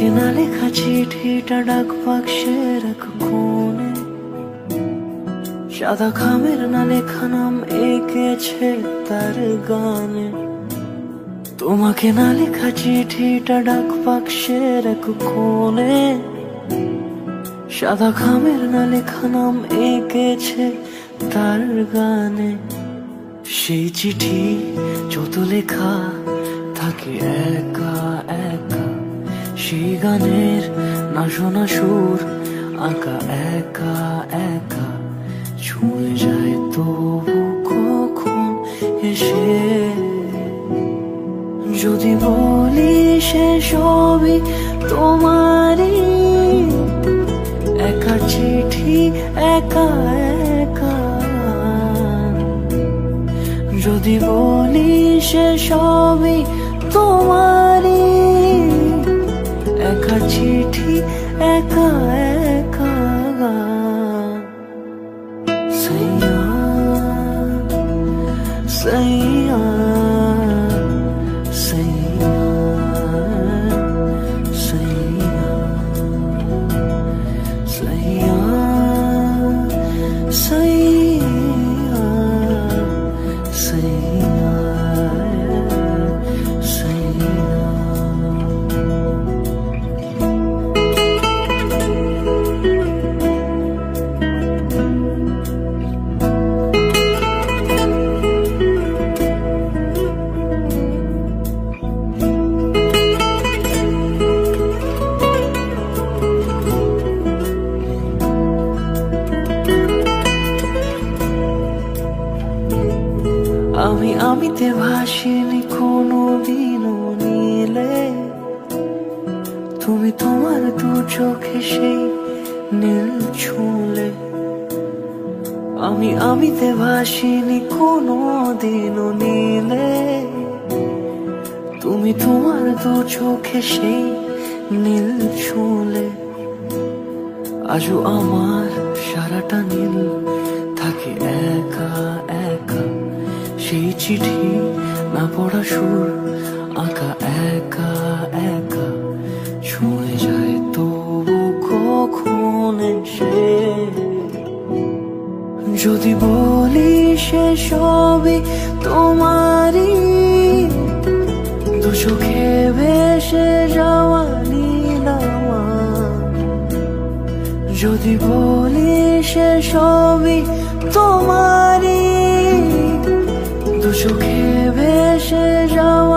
তোমাকে না লেখা চিঠিটা ডাক বাক্সের এক কোণে, সাদা খামের না লেখা নাম এঁকেছে তার গানে। তোমাকে না লেখা চিঠিটা ডাক বাক্সের এক কোণে, সাদা খামের না লেখা নাম এঁকেছে তার গানে। সেই চিঠি যত লেখা থাকে একা একা, সেই গানের না শোনা সুর আঁকা একা একা, ছুঁয়ে যায় তবু কখন এসে। যদি বলি সে সবই তোমারই, একা চিঠি একা একা। যদি বলি সে সবই তোমারই, একা চিঠি একা একা। সাইয়া সাইয়া সাইয়া সাইয়া সাইয়া সাইয়া সাইয়া সাইয়া। আমিতে ভাসিনি কোনো দিনও নীলে, তুমি তোমার দু চোখে সেই নীল ছুঁলে। আমিতে ভাসিনি কোনো দিনও নীলে, তুমি তোমার দু চোখে সেই নীল ছুঁলে। আজও আমার সারাটা নীল থাকে একা একা, সেই চিঠি না পড়া সুর আঁকা একা একা, ছুঁয়ে যায় তবু কখন এসে। যদি বলি সে সবই তোমারই, দু চোখে ভেসে যাওয়া নীলামা। যদি বলি সে সবই তোমারই, দু চোখে ভেসে যাওয়া